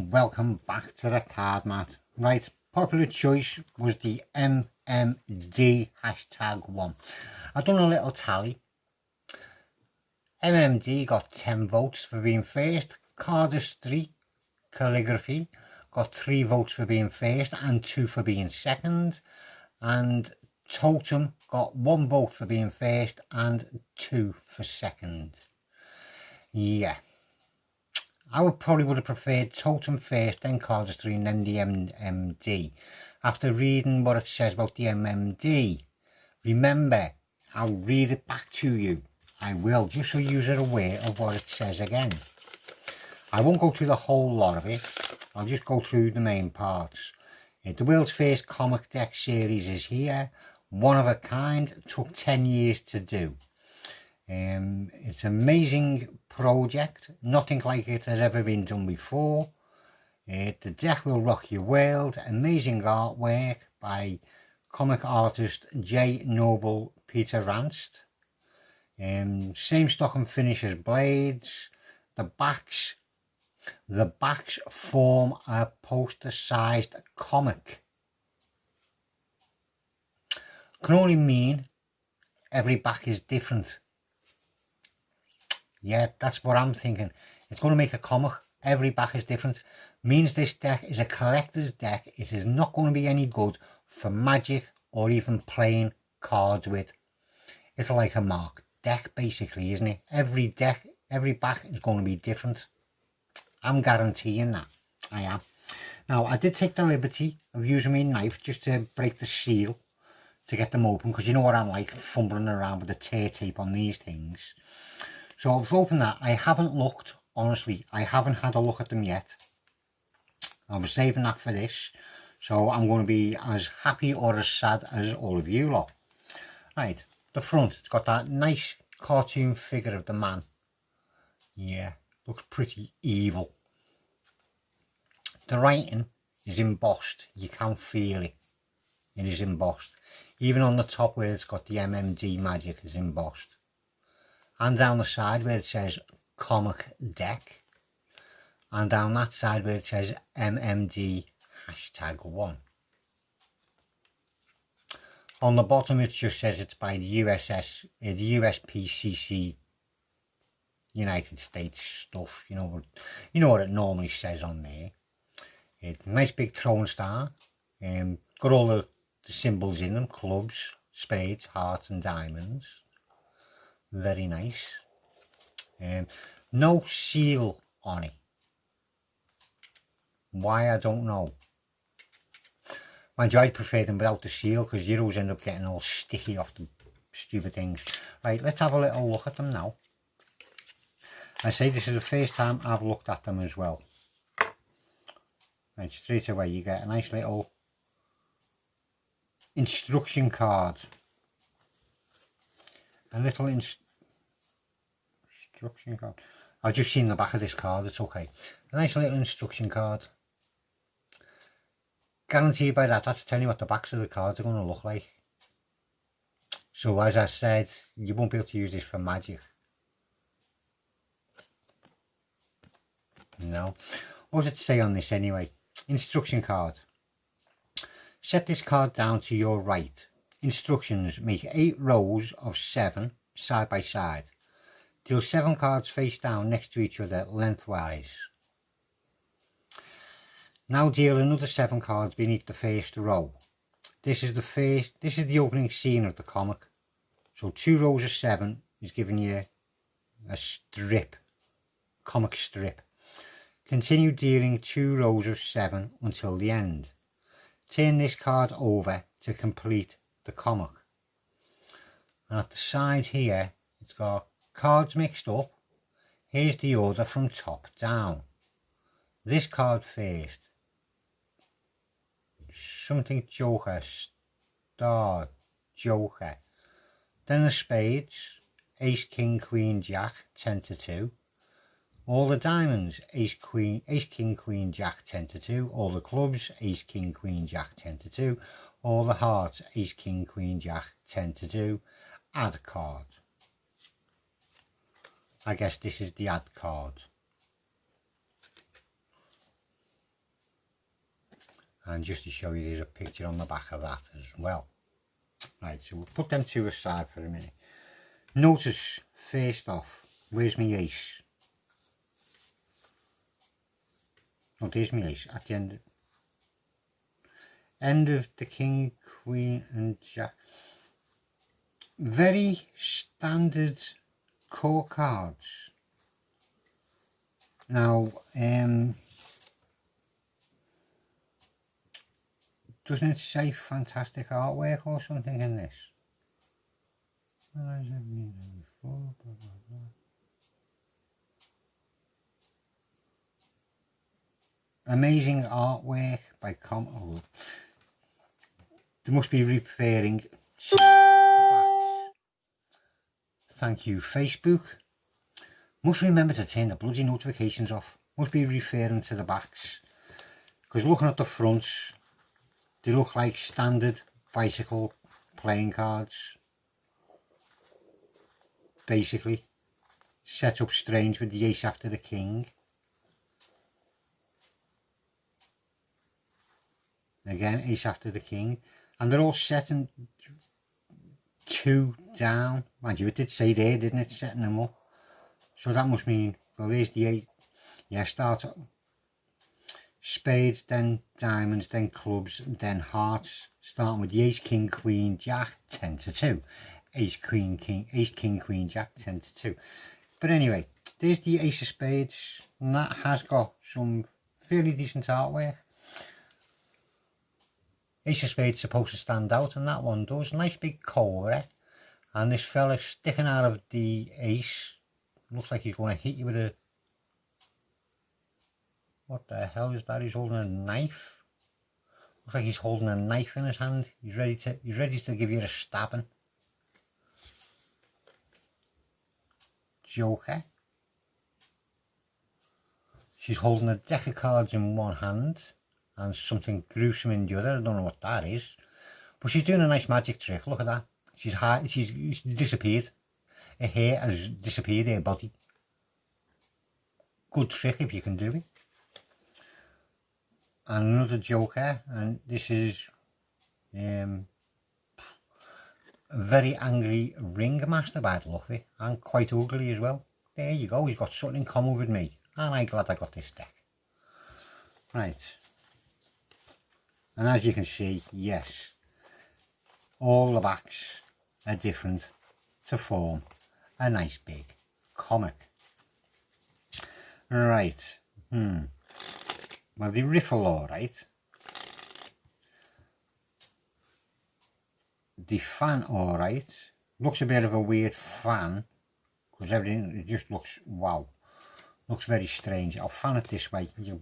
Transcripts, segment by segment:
and welcome back to the card mat. Right, popular choice was the MMD #1. I've done a little tally. MMD got 10 votes for being first. Cardistry Calligraphy got 3 votes for being first and 2 for being second. And Totem got 1 vote for being first and 2 for second. Yeah. I probably would have preferred Totem first, then Cardistry, and then the MMD. After reading what it says about the MMD, remember, I'll read it back to you. I will, just so you're aware of what it says again. I won't go through the whole lot of it. I'll just go through the main parts. The world's first comic deck series is here. One of a kind. Took 10 years to do. It's an amazing project. Nothing like it has ever been done before. The deck will rock your world. Amazing artwork by comic artist J. Noble Peter Ranst. Same stock and finish as Blades. The backs form a poster-sized comic. Can only mean every back is different. Yeah, that's what I'm thinking. It's going to make a comic. Every back is different. Means this deck is a collector's deck. It is not going to be any good for Magic or even playing cards with. It's like a marked deck basically, isn't it? Every deck, every back is going to be different. I'm guaranteeing that. I am. Now, I did take the liberty of using my knife just to break the seal to get them open, because you know what I'm like, fumbling around with the tear tape on these things. So I've opened that. I haven't looked, honestly, I haven't had a look at them yet. I was saving that for this, so I'm going to be as happy or as sad as all of you lot. Right, the front, it's got that nice cartoon figure of the man. Yeah, looks pretty evil. The writing is embossed, you can feel it. It is embossed. Even on the top where it's got the MMD magic is embossed. And down the side where it says comic deck. And down that side where it says MMD #1. On the bottom it just says it's by the USPCC United States stuff. You know what it normally says on there. It's a nice big throwing star. Got all the symbols in them, clubs, spades, hearts and diamonds. Very nice. No seal on it. Why, I don't know. Mind you, I prefer them without the seal, because you always end up getting all sticky off the stupid things. Right, let's have a little look at them now. I say this is the first time I've looked at them as well. Right, straight away you get a nice little instruction card. A little instruction card. I've just seen the back of this card, it's okay. A nice little instruction card. Guaranteed by that, that's telling you what the backs of the cards are going to look like. So as I said, you won't be able to use this for Magic. No. What does it say on this anyway? Instruction card. Set this card down to your right. Instructions: make 8 rows of 7 side by side. Deal 7 cards face down next to each other lengthwise. Now deal another 7 cards beneath the first row. This is the opening scene of the comic. So 2 rows of 7 is giving you a strip, comic strip. Continue dealing 2 rows of 7 until the end. Turn this card over to complete the comic. And at the side here, it's got cards mixed up. Here's the order from top down. This card first. Something Joker, Star, Joker. Then the spades, Ace, King, Queen, Jack, 10 to 2. All the diamonds, Ace, Queen, Ace, King, Queen, Jack, 10 to 2. All the clubs, Ace, King, Queen, Jack, 10 to 2. All the hearts, Ace, King, Queen, Jack, 10 to 2. Add card. I guess this is the add card. And just to show you, there's a picture on the back of that as well. Right, so we'll put them two aside for a minute. Notice, first off, where's my ace? Oh, there's my ace at the end of the king, queen and jack. Very standard core cards. Now, doesn't it say fantastic artwork or something in this? Amazing artwork by oh, they must be referring to the backs. Thank you, Facebook. Must remember to turn the bloody notifications off. Must be referring to the backs. Because looking at the fronts, they look like standard bicycle playing cards. Basically, set up strange with the ace after the king. Again, ace after the king. And they're all setting 2 down. Mind you, it did say there, didn't it? Setting them up. So that must mean, well, there's the 8. Yeah, start up. Spades, then diamonds, then clubs, then hearts. Starting with the ace, king, queen, jack, 10 to 2. Ace, queen, king, ace, king, queen, jack, 10 to 2. But anyway, there's the ace of spades. And that has got some fairly decent artwork. Ace of spades supposed to stand out, and that one does. Nice big cobra. And this fella sticking out of the ace. Looks like he's going to hit you with a... What the hell is that? He's holding a knife. Looks like he's holding a knife in his hand. He's ready to give you a stabbing. Joker. She's holding a deck of cards in one hand and something gruesome in the other. I don't know what that is, but she's doing a nice magic trick. Look at that. She's disappeared. Her hair has disappeared, her body. Good trick if you can do it. And another Joker, and this is a very angry ringmaster by the look of it, and quite ugly as well. There you go, he's got something in common with me, and I'm glad I got this deck. Right, and as you can see, yes, all the backs are different to form a nice big comic. Right, well, they riffle all right. The fan all right. Looks a bit of a weird fan because everything, it just looks, wow, looks very strange. I'll fan it this way. You'll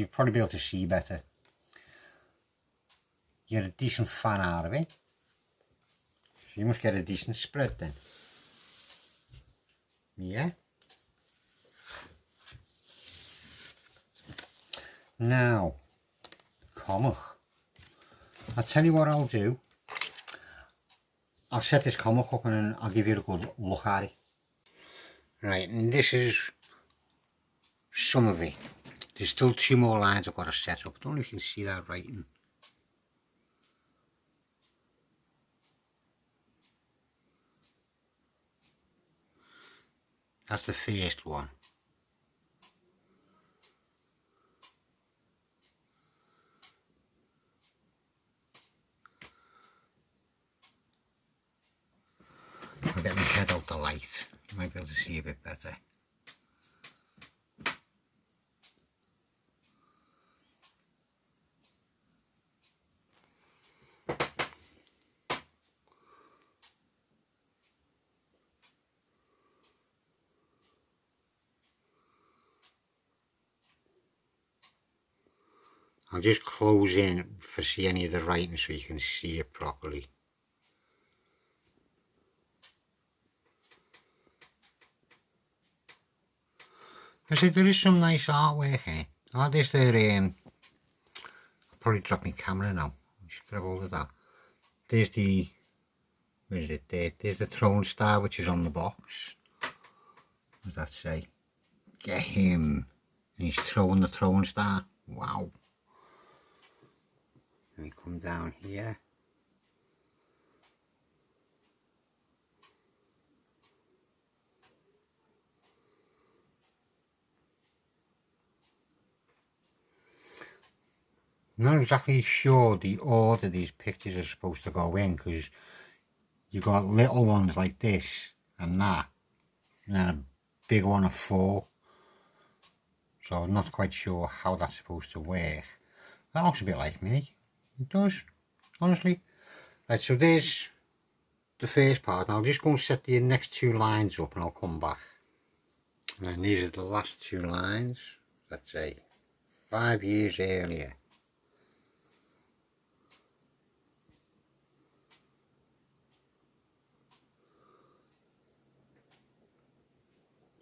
probably be able to see better. Get a decent fan out of it. So you must get a decent spread then. Yeah. Now, comic. I'll tell you what I'll do. I'll set this comic up and then I'll give you a good look at it. Right, and this is some of it. There's still 2 more lines I've got to set up. I don't know if you can see that writing. That's the first one. I'll get my head out the light. You might be able to see a bit better. I'll just close in for see any of the writing so you can see it properly. I said there is some nice artwork in it. Oh, there's the I'll probably drop my camera now. Just grab hold of that. There's the, where is it there? There's the throne star which is on the box. What does that say? Get him. And he's throwing the throne star. Wow. come down here. I'm not exactly sure the order these pictures are supposed to go in, because you've got little ones like this and that, and then a big one of 4. So I'm not quite sure how that's supposed to work. That looks a bit like me. It does, honestly. Right, so there's the first part. Now I'll just go and set the next 2 lines up and I'll come back. And then these are the last 2 lines. Let's say 5 years earlier.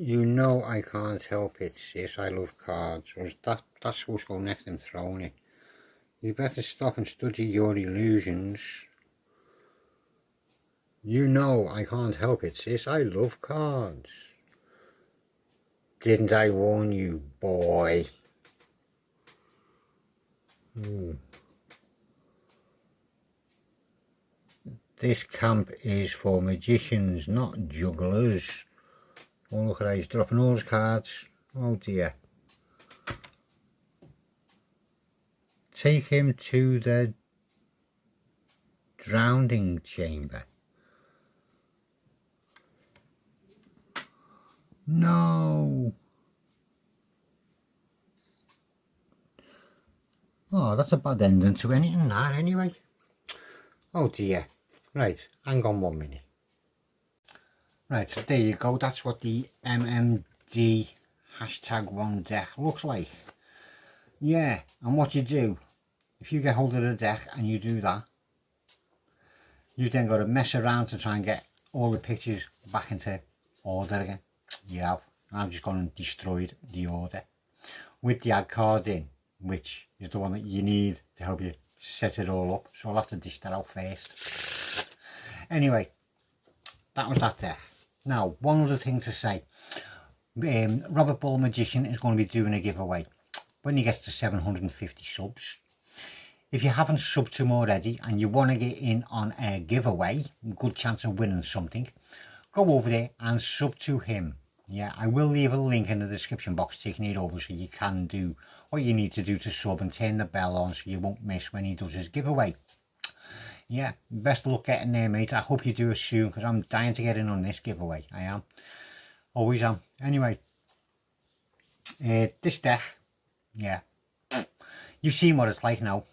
You know I can't help it, sis, I love cards. Or that's supposed to go next and throwing it. You better stop and study your illusions. You know I can't help it, sis, I love cards. Didn't I warn you, boy? This camp is for magicians, not jugglers. Oh, look at that, he's dropping all his cards. Oh dear. Take him to the drowning chamber. No. Oh, that's a bad ending to anything, that anyway. Oh dear. Right, hang on 1 minute. Right, so there you go, that's what the MMD #1 deck looks like. Yeah, and what you do, if you get hold of the deck and you do that, you then got to mess around to try and get all the pictures back into order again. You have. I've just gone and destroyed the order with the add card in, which is the one that you need to help you set it all up. So I'll have to dish that out first. Anyway, that was that deck. Now, one other thing to say. Robert Ball Magician is going to be doing a giveaway when he gets to 750 subs. If you haven't subbed to him already and you want to get in on a giveaway, good chance of winning something, go over there and sub to him. Yeah, I will leave a link in the description box taking it over so you can do what you need to do to sub and turn the bell on so you won't miss when he does his giveaway. Yeah, best of luck getting there, mate. I hope you do it soon because I'm dying to get in on this giveaway. I am. Always am. Anyway, this deck, yeah, you've seen what it's like now.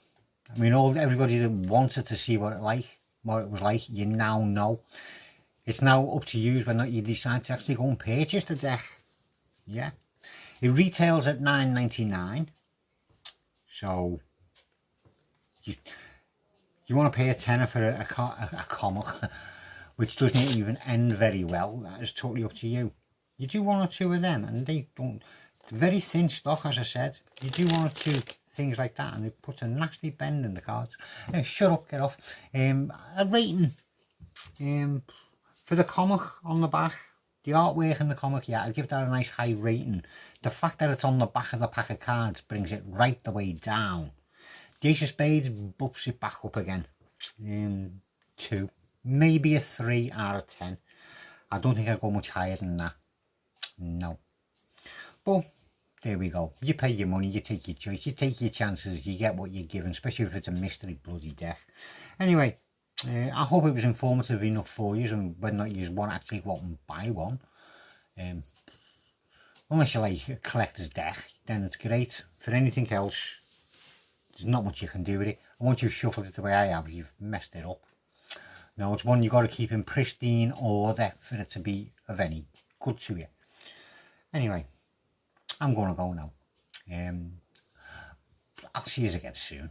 I mean, everybody that wanted to see what it was like, you now know. It's now up to you whether or not you decide to actually go and purchase the deck. Yeah, it retails at $9.99. So you want to pay a tenner for a comic, which doesn't even end very well. That is totally up to you. You do 1 or 2 of them, and they don't. Very thin stock, as I said. You do 1 or 2 things like that, and it puts a nasty bend in the cards. Shut up, get off. A rating. For the comic on the back, the artwork in the comic, yeah, I'd give that a nice high rating. The fact that it's on the back of the pack of cards brings it right the way down. The Ace of Spades bumps it back up again. 2, maybe a 3 out of 10. I don't think I'd go much higher than that. No. But there we go. You pay your money, you take your choice, you take your chances, you get what you're given, especially if it's a mystery bloody deck. Anyway, I hope it was informative enough for you, and whether or not you want to actually go out and buy one. Unless you like a collector's deck, then it's great. For anything else, there's not much you can do with it. And once you've shuffled it the way I have, you've messed it up. No, it's one you've got to keep in pristine order for it to be of any good to you. Anyway, I'm going to go now. I'll see you again soon.